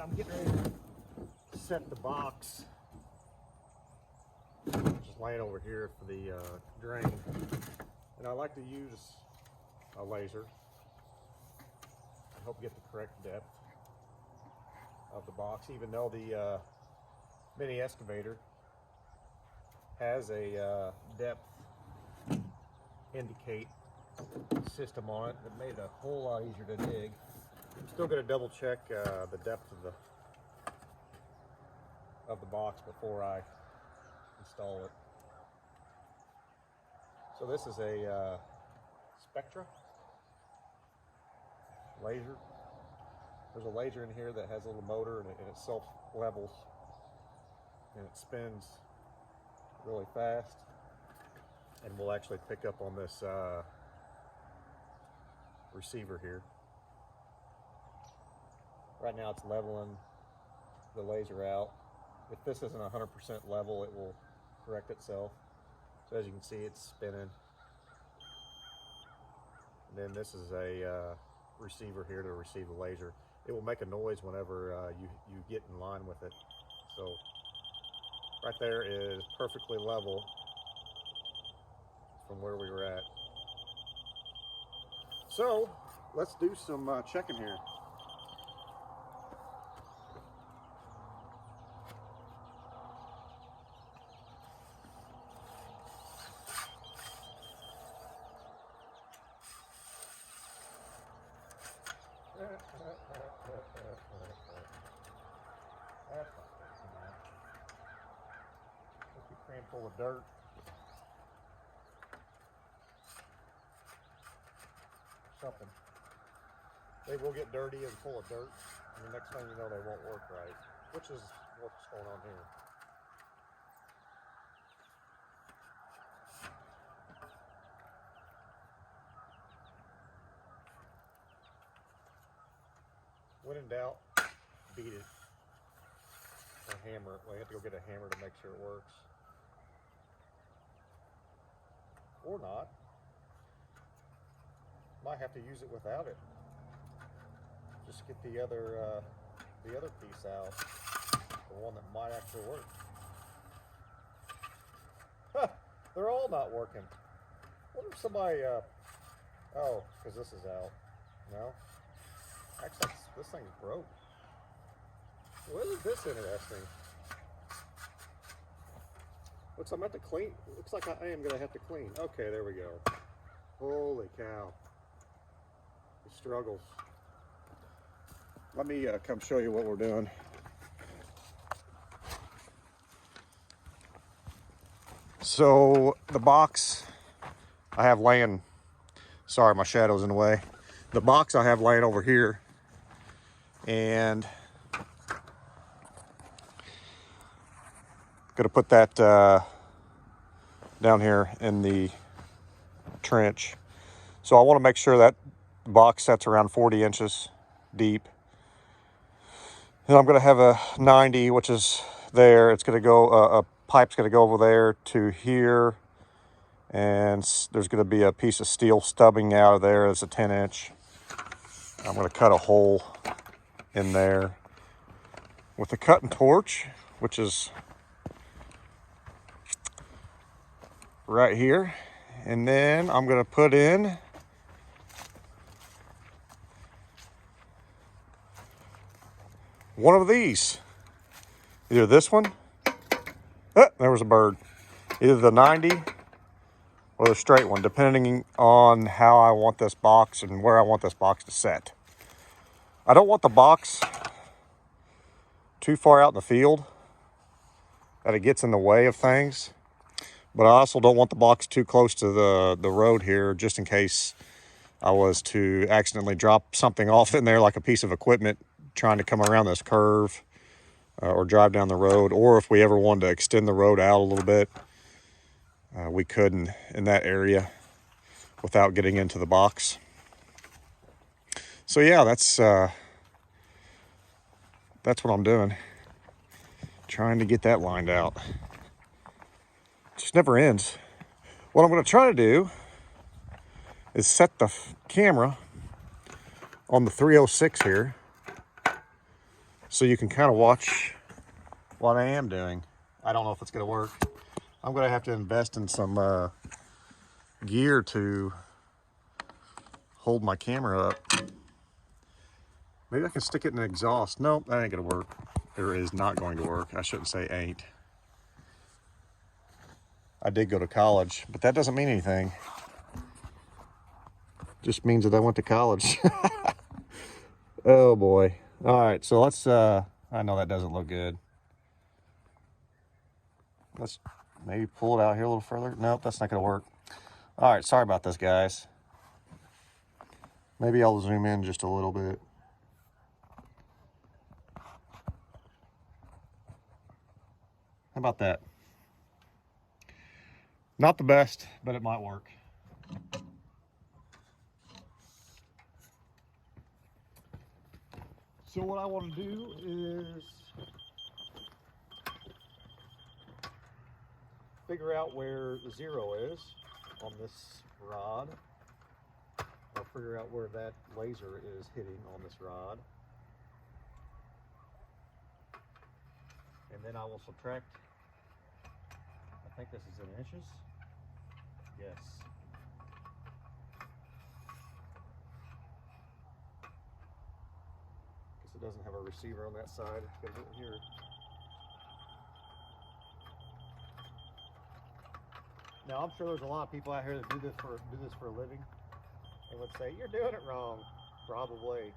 I'm getting ready to set the box. Just laying over here for the drain. And I like to use a laser. I hope get the correct depth of the box, even though the mini excavator has a depth indicate system on it that made it a whole lot easier to dig. I'm still going to double check the depth of the box before I install it. So this is a Spectra laser. There's a laser in here that has a little motor and it self levels and it spins really fast, and we'll actually pick up on this receiver here. Right now it's leveling the laser out. If this isn't 100% level, it will correct itself. So as you can see, it's spinning. And then this is a receiver here to receive the laser. It will make a noise whenever you get in line with it. So right there is perfectly level from where we were at. So let's do some checking here. Crammed full of dirt. Something. They will get dirty and full of dirt, and the next thing you know, they won't work right, which is what's going on here. When in doubt, beat it. Or hammer it. Well, you have to go get a hammer to make sure it works. Or not. Might have to use it without it. Just get the other piece out, the one that might actually work. Huh, they're all not working. What if somebody? Oh, because this is out. No, actually, this thing's broke. Well, isn't this interesting? Looks like I'm going to clean. Looks like I am going to have to clean. Okay, there we go. Holy cow. The struggles. Let me come show you what we're doing. So the box I have laying, sorry, my shadow's in the way. The box I have laying over here, and gonna put that down here in the trench. So I want to make sure that box sets around 40 inches deep. And I'm gonna have a 90, which is there. It's gonna go, a pipe's gonna go over there to here, and there's gonna be a piece of steel stubbing out of there. It's a 10-inch. I'm gonna cut a hole in there with a cutting torch, which is right here. And then I'm gonna put in one of these. Either this one, there was a bird. Either the 90 or the straight one, depending on how I want this box and where I want this box to set. I don't want the box too far out in the field that it gets in the way of things. But I also don't want the box too close to the road here, just in case I was to accidentally drop something off in there, like a piece of equipment trying to come around this curve or drive down the road. Or if we ever wanted to extend the road out a little bit, we could in that area without getting into the box. So yeah, that's what I'm doing. Trying to get that lined out. Just never ends. What I'm going to try to do is set the camera on the 306 here so you can kind of watch what I am doing. I don't know if it's going to work. I'm going to have to invest in some gear to hold my camera up. Maybe I can stick it in an exhaust. Nope, that ain't going to work. Or is not going to work. I shouldn't say ain't. I did go to college, but that doesn't mean anything. Just means that I went to college. Oh boy. All right, so let's, I know that doesn't look good. Let's maybe pull it out here a little further. Nope, that's not gonna work. All right, sorry about this, guys. Maybe I'll zoom in just a little bit. How about that? Not the best, but it might work. So what I want to do is figure out where the 0 is on this rod. I'll figure out where that laser is hitting on this rod. And then I will subtract, I think this is in inches. Yes. Guess it doesn't have a receiver on that side. Gotta do it here. Now I'm sure there's a lot of people out here that do this for a living and would say, you're doing it wrong. Probably.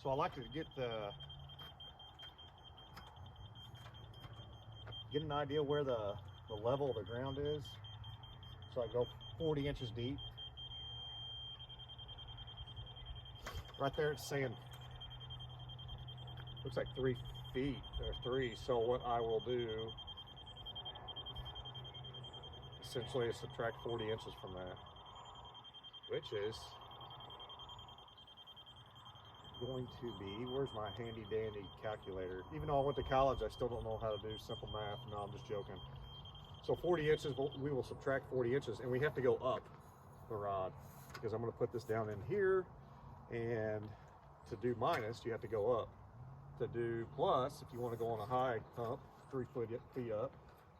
So I like to get an idea where the level of the ground is. So I go 40 inches deep. Right there it's saying, looks like 3 feet or 3. So what I will do essentially is subtract 40 inches from that, which is going to be, where's my handy dandy calculator? Even though I went to college, I still don't know how to do simple math. No, I'm just joking. So 40 inches, we will subtract 40 inches, and we have to go up the rod because I'm going to put this down in here, and to do minus, you have to go up. To do plus, if you want to go on a high hump, 3 feet up,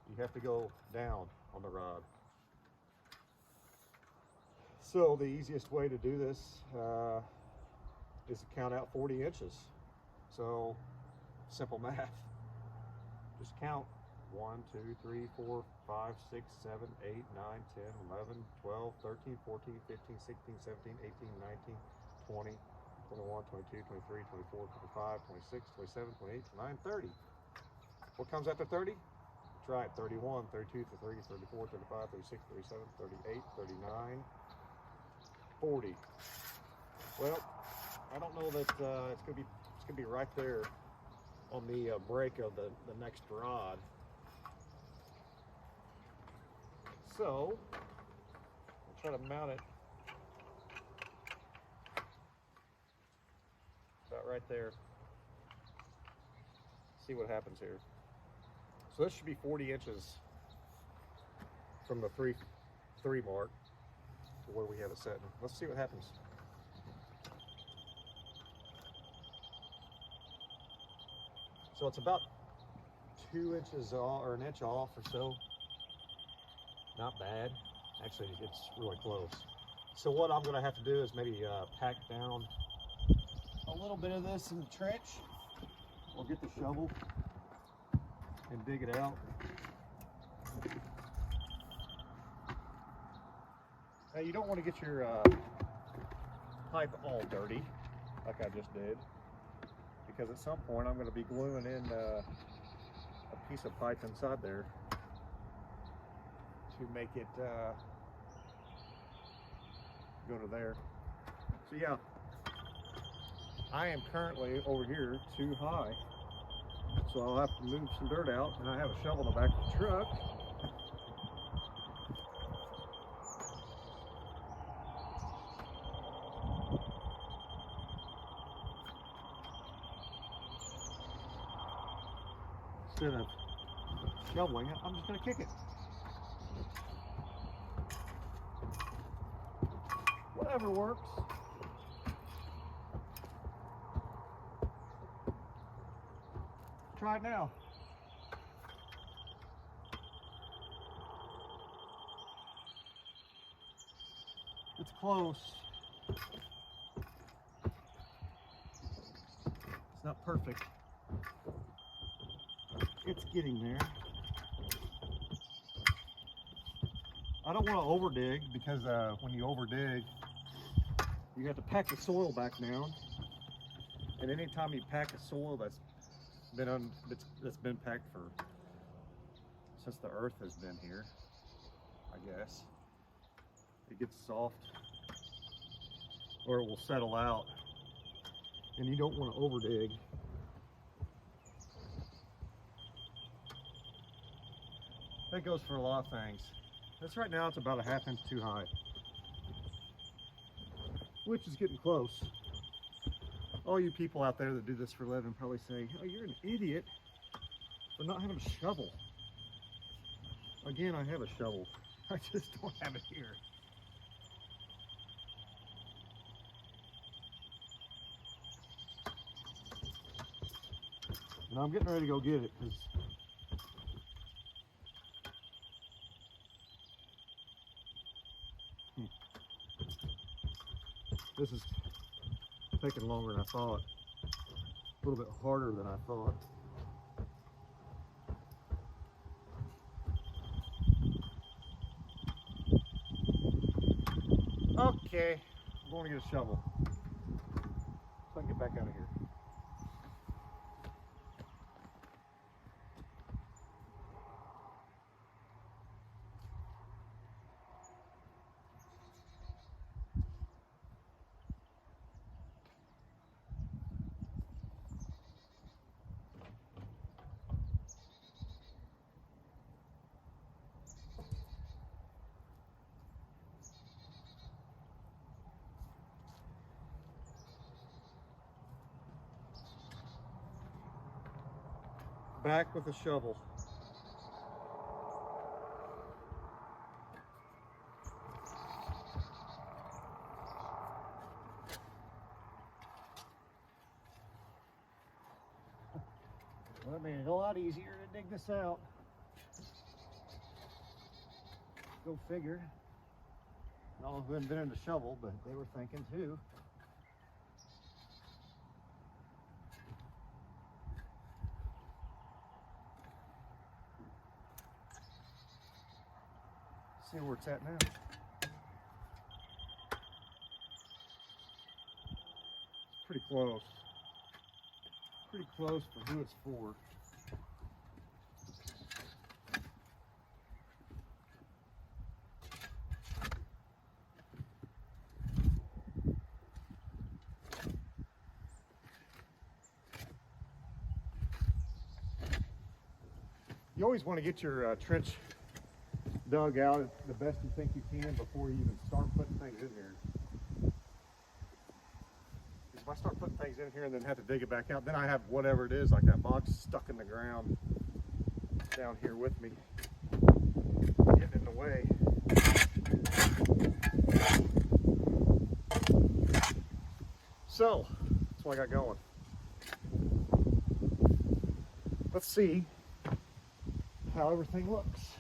you have to go down on the rod. So the easiest way to do this is to count out 40 inches. So simple math. Just count 1, 2, 3, 4, 5, 6, 7, 8, 9, 10, 11, 12, 13, 14, 15, 16, 17, 18, 19, 20, 21, 22, 23, 24, 25, 26, 27, 28, 29, 30. What comes after 30? That's right, 31, 32, 33, 34, 35, 36, 37, 38, 39, 40. Well, I don't know that it's gonna be right there on the break of the next rod. So I'll try to mount it about right there. See what happens here. So this should be 40 inches from the 3 mark to where we have it setting. Let's see what happens. So it's about 2 inches off, or an inch off or so. Not bad. Actually, it's really close. So what I'm gonna have to do is maybe pack down a little bit of this in the trench. We'll get the shovel and dig it out. Now you don't want to get your pipe all dirty like I just did, because at some point I'm going to be gluing in a piece of pipe inside there to make it go to there. So yeah, I am currently over here too high, so I'll have to move some dirt out, and I have a shovel in the back of the truck. Instead of shoveling it, I'm just going to kick it. Whatever works. Try it now. It's close. It's not perfect. It's getting there. I don't want to over dig because when you over dig, you have to pack the soil back down. And anytime you pack a soil that's been packed for since the earth has been here, I guess, it gets soft or it will settle out, and you don't want to over dig. That goes for a lot of things. This right now, it's about a ½ inch too high, which is getting close. All you people out there that do this for a living probably say, oh, you're an idiot for not having a shovel. Again, I have a shovel. I just don't have it here. And I'm getting ready to go get it because this is taking longer than I thought. A little bit harder than I thought. Okay, I'm going to get a shovel so I can get back out of here. Back with a shovel. Well, it made it a lot easier to dig this out. Go figure. All of them been in the shovel, but they were thinking too. See where it's at now. It's pretty close. Pretty close for who it's for. You always want to get your trench dug out the best you think you can before you even start putting things in here. If I start putting things in here and then have to dig it back out, then I have whatever it is, like that box stuck in the ground down here with me, getting in the way. So, that's what I got going. Let's see how everything looks.